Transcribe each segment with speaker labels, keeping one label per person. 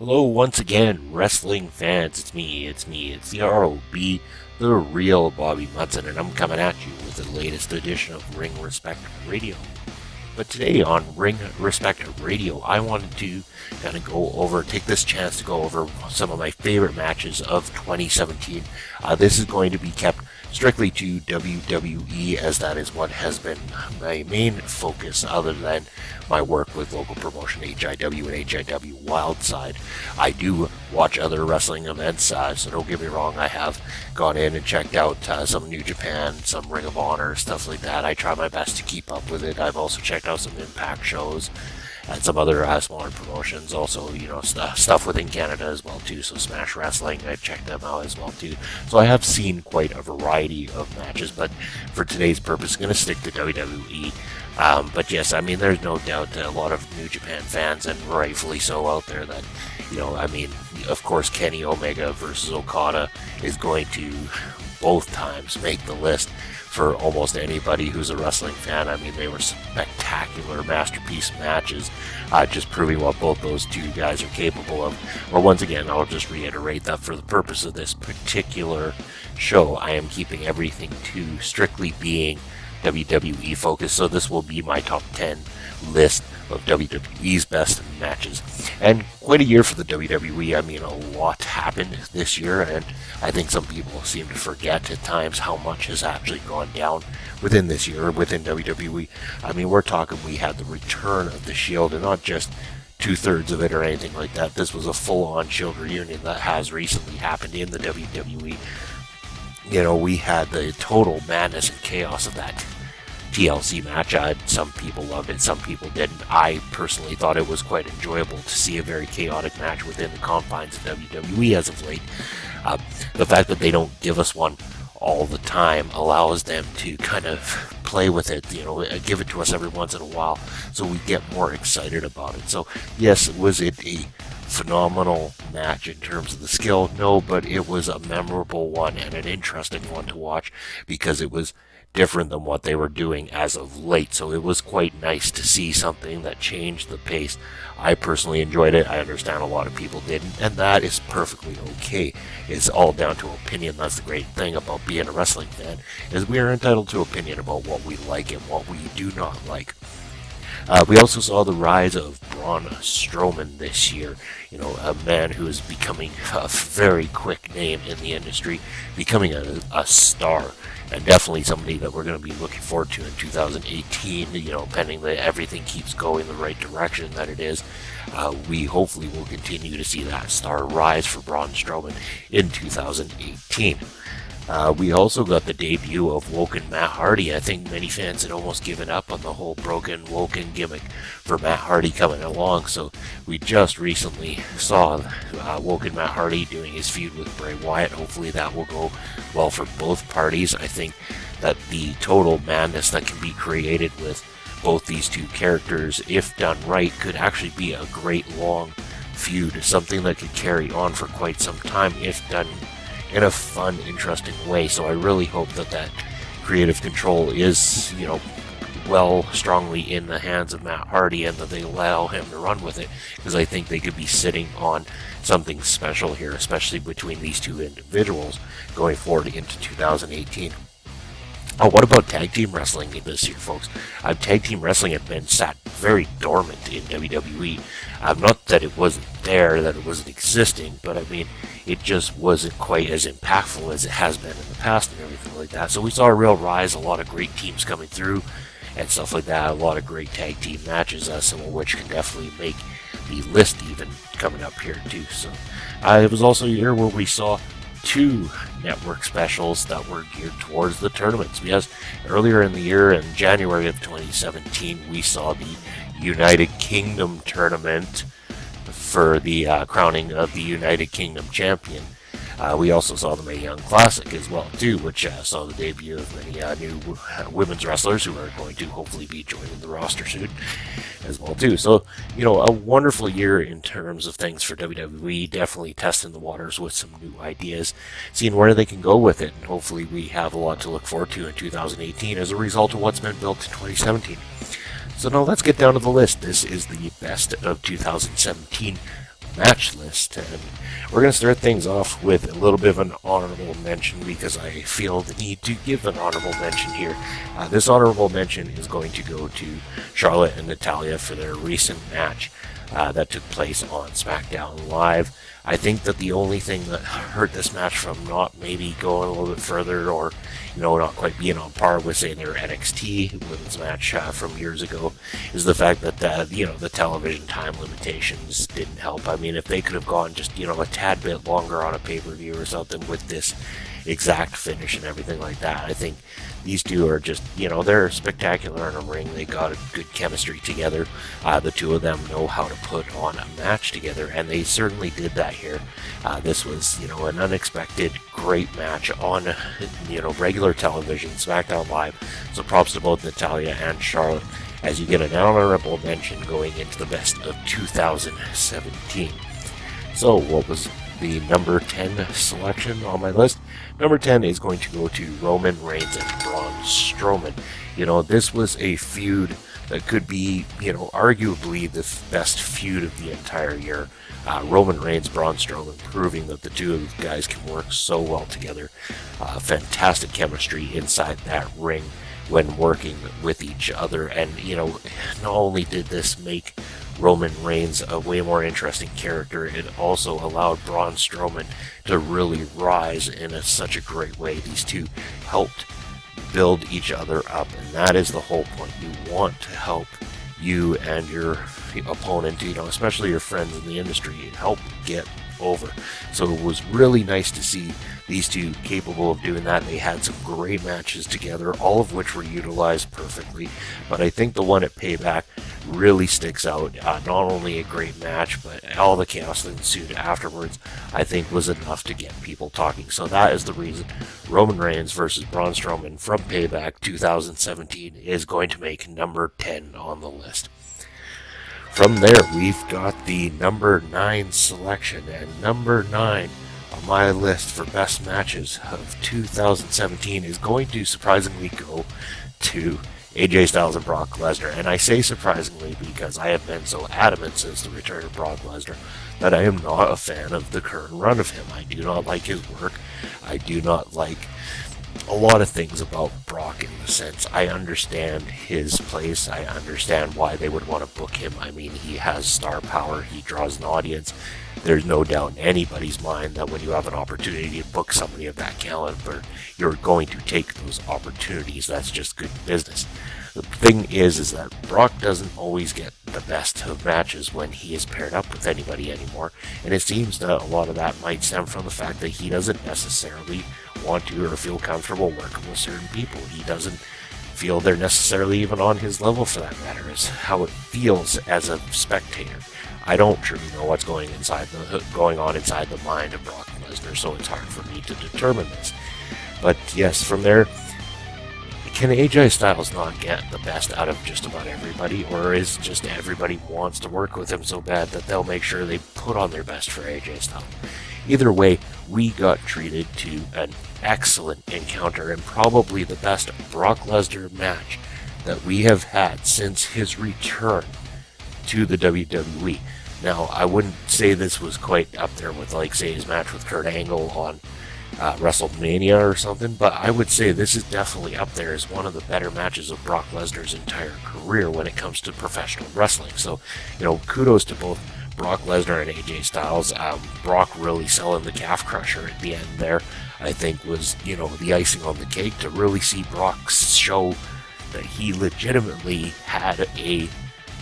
Speaker 1: Hello once again, wrestling fans. It's the ROB, the Real Bobby Munson, and I'm coming at you with the latest edition of Ring Respect Radio. But today on Ring Respect Radio, I wanted to kind of take this chance to go over some of my favorite matches of 2017. This is going to be kept strictly to WWE, as that is what has been my main focus other than my work with local promotion HIW and HIW Wildside. I do watch other wrestling events, so don't get me wrong, I have gone in and checked out some New Japan, some Ring of Honor, stuff like that. I try my best to keep up with it. I've also checked out some Impact shows and some other smaller promotions, also, stuff within Canada as well too, so Smash Wrestling, I've checked them out as well too. So I have seen quite a variety of matches, but for today's purpose, I'm going to stick to WWE. But yes, I mean, there's no doubt that a lot of New Japan fans, and rightfully so out there, that, of course, Kenny Omega versus Okada is going to both times make the list for almost anybody who's a wrestling fan. I mean, they were spectacular masterpiece matches, just proving what both those two guys are capable of. Or once again, I'll just reiterate that for the purpose of this particular show, I am keeping everything to strictly being WWE focused, so this will be my top 10 list of WWE's best matches. And quite a year for the WWE. I mean, a lot happened this year, and I think some people seem to forget at times how much has actually gone down within this year, within WWE. I mean, we're talking, we had the return of the Shield, and not just two-thirds of it or anything like that. This was a full-on Shield reunion that has recently happened in the WWE. We had the total madness and chaos of that TLC match. Some people loved it, some people didn't. I personally thought it was quite enjoyable to see a very chaotic match within the confines of WWE as of late. The fact that they don't give us one all the time allows them to kind of play with it, give it to us every once in a while, so we get more excited about it. So yes, was it a phenomenal match in terms of the skill? No, but it was a memorable one and an interesting one to watch because it was different than what they were doing as of late. So it was quite nice to see something that changed the pace. I personally enjoyed it. I understand a lot of people didn't, and that is perfectly okay. It's all down to opinion. That's the great thing about being a wrestling fan, is we are entitled to opinion about what we like and what we do not like. We also saw the rise of Braun Strowman this year, a man who is becoming a very quick name in the industry, becoming a star, and definitely somebody that we're going to be looking forward to in 2018, pending that everything keeps going the right direction that it is. We hopefully will continue to see that star rise for Braun Strowman in 2018. We also got the debut of Woken Matt Hardy. I think many fans had almost given up on the whole broken Woken gimmick for Matt Hardy coming along, so we just recently saw Woken Matt Hardy doing his feud with Bray Wyatt. Hopefully that will go well for both parties. I think that the total madness that can be created with both these two characters, if done right, could actually be a great long feud, something that could carry on for quite some time if done in a fun, interesting way. So I really hope that creative control is, strongly in the hands of Matt Hardy, and that they allow him to run with it, because I think they could be sitting on something special here, especially between these two individuals going forward into 2018. What about tag team wrestling this year, folks? Tag team wrestling had been sat very dormant in WWE. Not that it wasn't there, that it wasn't existing, but I mean, it just wasn't quite as impactful as it has been in the past and everything like that. So we saw a real rise, a lot of great teams coming through and stuff like that, a lot of great tag team matches, some of which can definitely make the list even coming up here too. So it was also a year where we saw two network specials that were geared towards the tournaments. Because earlier in the year, in January of 2017, we saw the United Kingdom tournament for the crowning of the United Kingdom champion. We also saw the Mae Young Classic as well too, which saw the debut of many new women's wrestlers who are going to hopefully be joining the roster soon as well too. So, a wonderful year in terms of things for WWE, definitely testing the waters with some new ideas, seeing where they can go with it, and hopefully we have a lot to look forward to in 2018 as a result of what's been built in 2017. So now let's get down to the list. This is the best of 2017 match list. And we're going to start things off with a little bit of an honorable mention because I feel the need to give an honorable mention here. This honorable mention is going to go to Charlotte and Natalya for their recent match that took place on SmackDown Live. I think that the only thing that hurt this match from not maybe going a little bit further or, not quite being on par with, say, their NXT women's match from years ago is the fact that, the television time limitations didn't help. I mean, if they could have gone just, a tad bit longer on a pay-per-view or something with this exact finish and everything like that, I think these two are just, they're spectacular in a ring. They got a good chemistry together. The two of them know how to put on a match together, and they certainly did that here. This was, an unexpected great match on, regular television, SmackDown Live. So props to both Natalya and Charlotte as you get an honorable mention going into the best of 2017. So what was the number 10 selection on my list? Number 10 is going to go to Roman Reigns and Braun Strowman. This was a feud that could be, arguably the best feud of the entire year. Roman Reigns, Braun Strowman, proving that the two of these guys can work so well together. Fantastic chemistry inside that ring when working with each other. And, not only did this make Roman Reigns a way more interesting character, it also allowed Braun Strowman to really rise in such a great way. These two helped build each other up, and that is the whole point. You want to help you and your opponent, especially your friends in the industry, help get over. So it was really nice to see these two capable of doing that. They had some great matches together, all of which were utilized perfectly. But I think the one at Payback really sticks out. Not only a great match, but all the chaos that ensued afterwards, I think was enough to get people talking. So that is the reason Roman Reigns versus Braun Strowman from Payback 2017 is going to make number 10 on the list. From there, we've got the number 9 selection, and number 9 on my list for best matches of 2017 is going to surprisingly go to AJ Styles and Brock Lesnar. And I say surprisingly because I have been so adamant since the return of Brock Lesnar that I am not a fan of the current run of him. I do not like his work. I do not like a lot of things about Brock in the sense I understand his place. I understand why they would want to book him. I mean, he has star power. He draws an audience. There's no doubt in anybody's mind that when you have an opportunity to book somebody of that caliber, you're going to take those opportunities. That's just good business. The thing is that Brock doesn't always get the best of matches when he is paired up with anybody anymore, and it seems that a lot of that might stem from the fact that he doesn't necessarily want to or feel comfortable working with certain people. He doesn't feel they're necessarily even on his level, for that matter, is how it feels as a spectator. I don't truly know what's going on inside the mind of Brock Lesnar, so it's hard for me to determine this. But yes, from there, can AJ Styles not get the best out of just about everybody, or is just everybody wants to work with him so bad that they'll make sure they put on their best for AJ Styles? Either way, we got treated to an excellent encounter and probably the best Brock Lesnar match that we have had since his return to the WWE. Now, I wouldn't say this was quite up there with, like, say, his match with Kurt Angle on WrestleMania or something, but I would say this is definitely up there as one of the better matches of Brock Lesnar's entire career when it comes to professional wrestling. So, kudos to both Brock Lesnar and AJ Styles. Brock really selling the calf crusher at the end there, I think, was, the icing on the cake to really see Brock show that he legitimately had a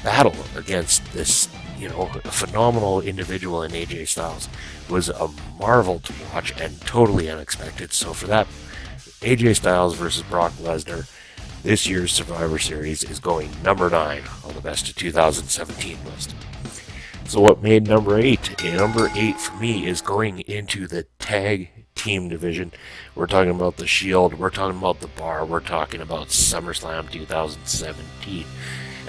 Speaker 1: battle against this, a phenomenal individual in AJ Styles. Was a marvel to watch and totally unexpected. So for that, AJ Styles versus Brock Lesnar, this year's Survivor Series is going number 9 on the best of 2017 list. So what made number 8? Number 8 for me is going into the tag team division. We're talking about the Shield, we're talking about the Bar, we're talking about SummerSlam 2017.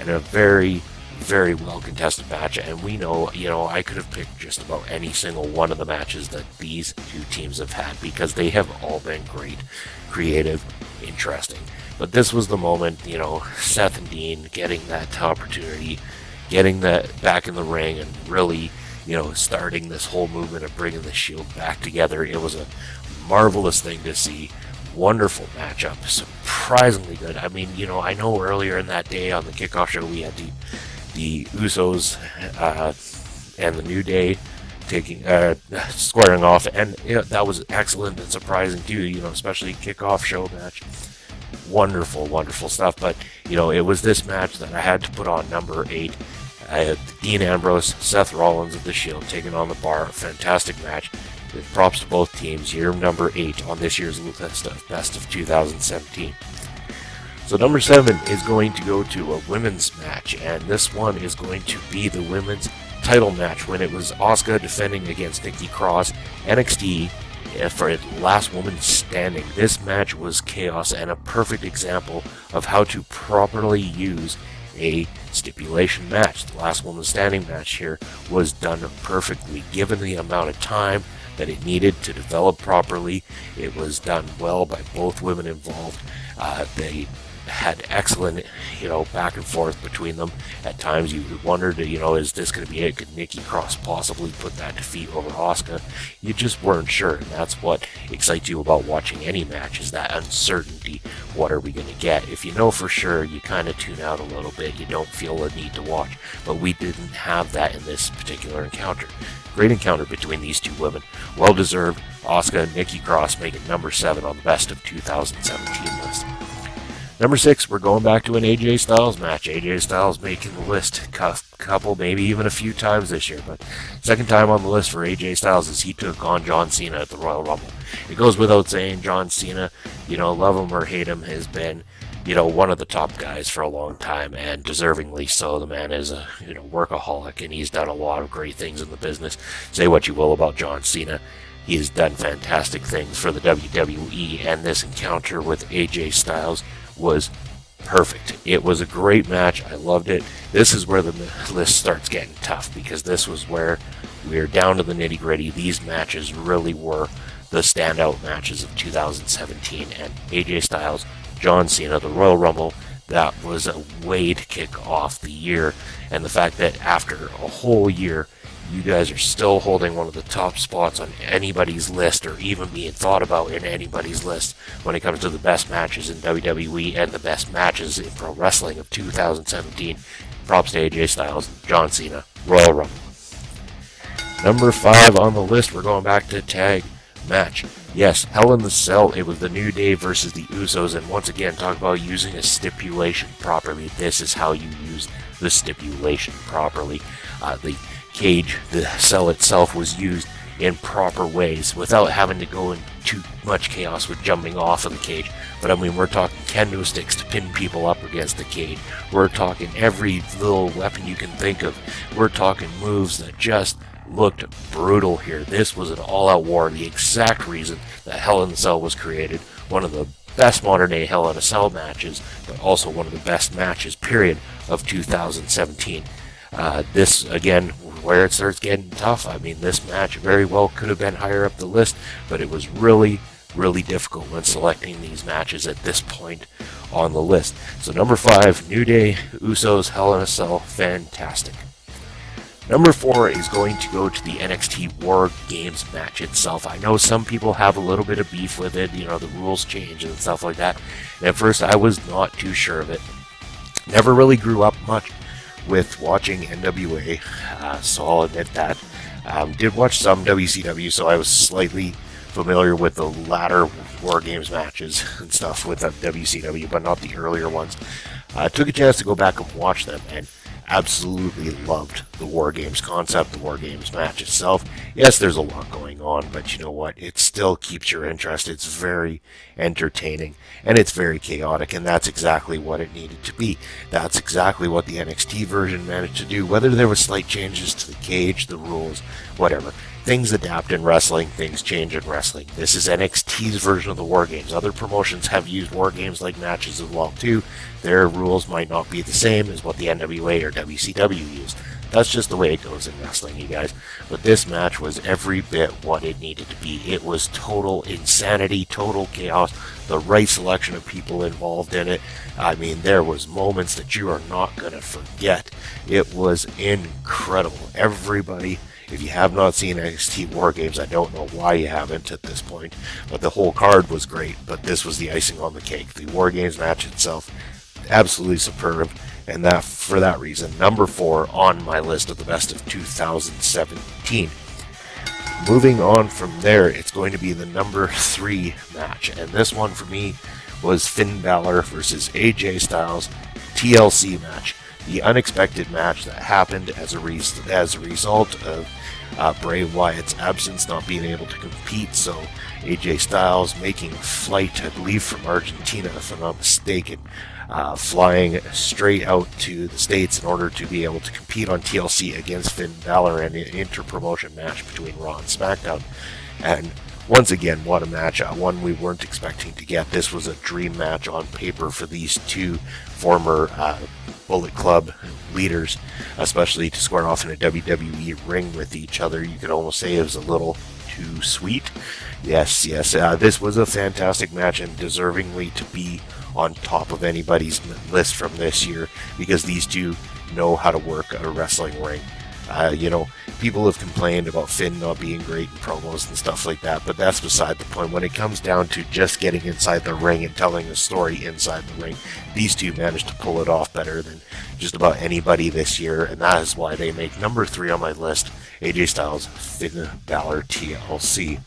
Speaker 1: And a very, very well contested match, and we know, I could have picked just about any single one of the matches that these two teams have had because they have all been great, creative, interesting. But this was the moment, Seth and Dean getting that opportunity, getting that back in the ring and really, starting this whole movement of bringing the Shield back together. It was a marvelous thing to see. Wonderful matchup, surprisingly good. I mean, I know earlier in that day on the kickoff show we had the Usos and the New Day squaring off, and that was excellent and surprising too. Especially kickoff show match. Wonderful stuff. But it was this match that I had to put on number 8. I had Dean Ambrose, Seth Rollins of the Shield taking on the Bar. A fantastic match. With props to both teams. Year number 8 on this year's list of Best of 2017. So number 7 is going to go to a women's match, and this one is going to be the women's title match when it was Asuka defending against Nikki Cross, NXT, for Last Woman Standing. This match was chaos and a perfect example of how to properly use a stipulation match. The Last Woman Standing match here was done perfectly given the amount of time that it needed to develop properly. It was done well by both women involved. They had excellent, back and forth between them. At times you wondered, is this going to be it? Could Nikki Cross possibly put that defeat over Asuka? You just weren't sure, and that's what excites you about watching any match, is that uncertainty. What are we going to get? If you know for sure, you kind of tune out a little bit. You don't feel a need to watch, but we didn't have that in this particular encounter. Great encounter between these two women. Well deserved. Asuka and Nikki Cross making number 7 on the Best of 2017 list. Number 6, we're going back to an AJ Styles match. AJ Styles making the list a couple, maybe even a few times this year, but second time on the list for AJ Styles as he took on John Cena at the Royal Rumble. It goes without saying, John Cena, love him or hate him, has been, one of the top guys for a long time, and deservingly so. The man is a, workaholic, and he's done a lot of great things in the business. Say what you will about John Cena. He has done fantastic things for the WWE, and this encounter with AJ Styles was perfect. It was a great match. I loved it. This is where the list starts getting tough, because this was where we're down to the nitty-gritty. These matches really were the standout matches of 2017, and AJ Styles, John Cena, the Royal Rumble, that was a way to kick off the year. And the fact that after a whole year, you guys are still holding one of the top spots on anybody's list, or even being thought about in anybody's list when it comes to the best matches in WWE and the best matches in pro wrestling of 2017. Props to AJ Styles, John Cena, Royal Rumble. Number 5 on the list, we're going back to tag match. Yes, Hell in the Cell. It was the New Day versus the Usos, and once again, talk about using a stipulation properly. This is how you use the stipulation properly. The cage, the cell itself, was used in proper ways without having to go in too much chaos with jumping off of the cage. But I mean, we're talking kendo sticks to pin people up against the cage. We're talking every little weapon you can think of. We're talking moves that just looked brutal here. This was an all-out war, the exact reason that Hell in the Cell was created. One of the best modern-day Hell in a Cell matches, but also one of the best matches, period, of 2017. This, again, where it starts getting tough. I mean, this match very well could have been higher up the list, but it was really, really difficult when selecting these matches at this point on the list. So number 5, New Day, Usos, Hell in a Cell, fantastic. Number 4 is going to go to the NXT War Games match itself. I know some people have a little bit of beef with it, the rules change and stuff like that. And at first I was not too sure of it. Never really grew up much with watching NWA, so I'll admit that. Did watch some WCW, so I was slightly familiar with the latter War Games matches and stuff with WCW, but not the earlier ones. Took a chance to go back and watch them, and absolutely loved the War Games concept, the War Games match itself. Yes, there's a lot going on, but you know what? It still keeps your interest. It's very entertaining, and it's very chaotic, and that's exactly what it needed to be. That's exactly what the NXT version managed to do. Whether there were slight changes to the cage, the rules, whatever. Things adapt in wrestling, things change in wrestling. This is NXT's version of the War Games. Other promotions have used War Games like matches as well too. Their rules might not be the same as what the NWA or WCW used. That's just the way it goes in wrestling, you guys. But this match was every bit what it needed to be. It was total insanity, total chaos, the right selection of people involved in it. I mean, there was moments that you are not going to forget. It was incredible. Everybody If you have not seen NXT War Games, I don't know why you haven't at this point, but the whole card was great, but this was the icing on the cake. The War Games match itself, absolutely superb, and that for that reason, number 4 on my list of the best of 2017. Moving on from there, it's going to be the number 3 match, and this one for me was Finn Balor versus AJ Styles TLC match. The unexpected match that happened as a result of Bray Wyatt's absence, not being able to compete, so AJ Styles making flight, I believe from Argentina if I'm not mistaken, flying straight out to the States in order to be able to compete on TLC against Finn Balor in an inter-promotion match between Raw and SmackDown. And once again, what a match, one we weren't expecting to get. This was a dream match on paper for these two former Bullet Club leaders, especially to square off in a WWE ring with each other. You could almost say it was a little too sweet. Yes, this was a fantastic match and deservingly to be on top of anybody's list from this year, because these two know how to work a wrestling ring. People have complained about Finn not being great in promos and stuff like that, but that's beside the point. When it comes down to just getting inside the ring and telling a story inside the ring, these two managed to pull it off better than just about anybody this year, and that is why they make number 3 on my list, AJ Styles, Finn Balor TLC.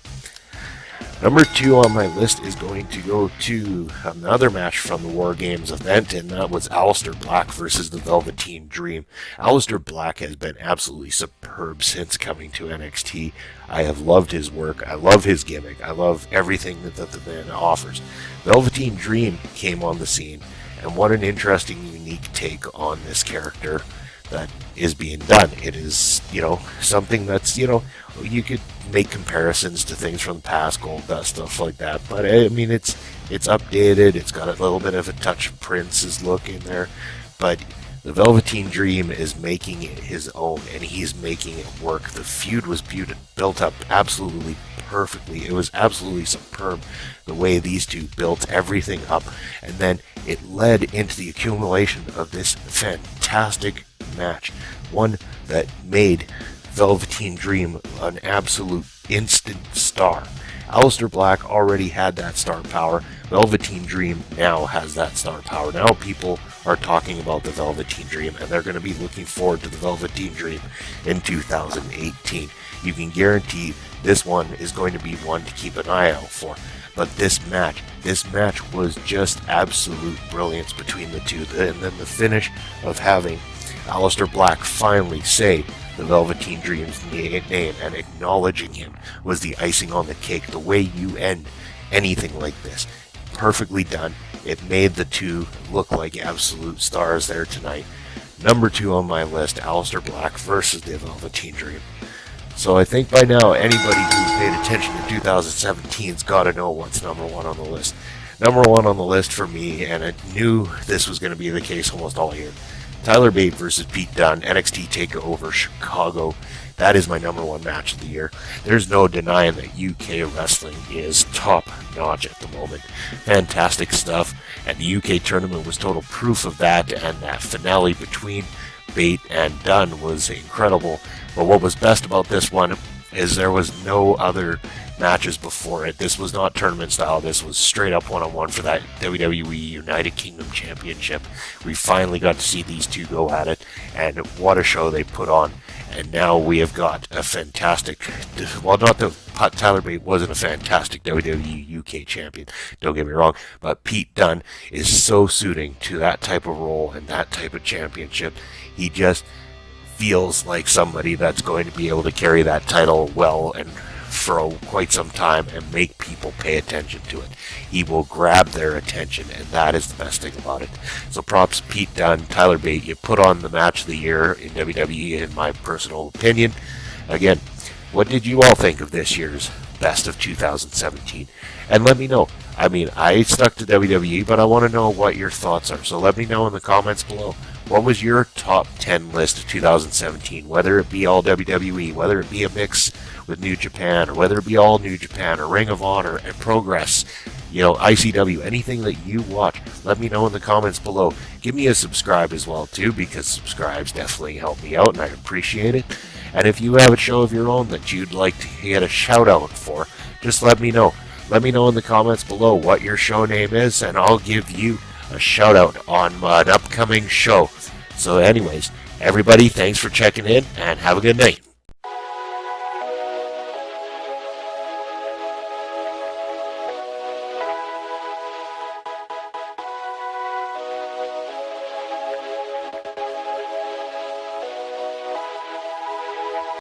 Speaker 1: Number 2 on my list is going to go to another match from the War Games event, and that was Aleister Black versus the Velveteen Dream. Aleister Black has been absolutely superb since coming to NXT. I have loved his work. I love his gimmick. I love everything that the man offers. Velveteen Dream came on the scene, and what an interesting, unique take on this character that is being done. It is, something that's, you could make comparisons to things from the past, Goldust, stuff like that, but I mean, it's updated, it's got a little bit of a touch of Prince's look in there, but the Velveteen Dream is making it his own, and he's making it work. The feud was built up absolutely perfectly. It was absolutely superb the way these two built everything up, and then it led into the accumulation of this fantastic match, one that made Velveteen Dream an absolute instant star. Aleister Black already had that star power. Velveteen Dream now has that star power. Now people are talking about the Velveteen Dream, and they're going to be looking forward to the Velveteen Dream in 2018. You can guarantee this one is going to be one to keep an eye out for. But this match was just absolute brilliance between the two. And then the finish of having Aleister Black finally say the Velveteen Dream's name and acknowledging him was the icing on the cake. The way you end anything like this, perfectly done. It made the two look like absolute stars there tonight. Number 2 on my list, Aleister Black versus the Velveteen Dream. So I think by now anybody who paid attention to 2017's got to know what's number 1 on the list. Number 1 on the list for me, and I knew this was going to be the case almost all year, Tyler Bate versus Pete Dunne, NXT TakeOver Chicago. That is my number 1 match of the year. There's no denying that UK wrestling is top notch at the moment. Fantastic stuff, and the UK tournament was total proof of that, and that finale between Bate and Dunne was incredible. But what was best about this one is there was no other matches before it. This was not tournament style. This was straight up one-on-one for that WWE United Kingdom Championship. We finally got to see these two go at it, and what a show they put on. And now we have got a fantastic, well, not that Tyler Bate wasn't a fantastic WWE UK champion, don't get me wrong, but Pete Dunne is so suiting to that type of role and that type of championship. He just feels like somebody that's going to be able to carry that title well and for quite some time and make people pay attention to it. He will grab their attention, and that is the best thing about it. So props Pete Dunne, Tyler Bate. You put on the match of the year in WWE, in my personal opinion. Again, what did you all think of this year's best of 2017? And let me know. I mean, I stuck to WWE, but I want to know what your thoughts are. So let me know in the comments below. What was your top 10 list of 2017? Whether it be all WWE, whether it be a mix with New Japan, or whether it be all New Japan, or Ring of Honor, and Progress, ICW, anything that you watch, let me know in the comments below. Give me a subscribe as well, too, because subscribes definitely help me out, and I appreciate it. And if you have a show of your own that you'd like to get a shout out for, just let me know. Let me know in the comments below what your show name is, and I'll give you a shout out on an upcoming show. So anyways, everybody, thanks for checking in, and have a good night.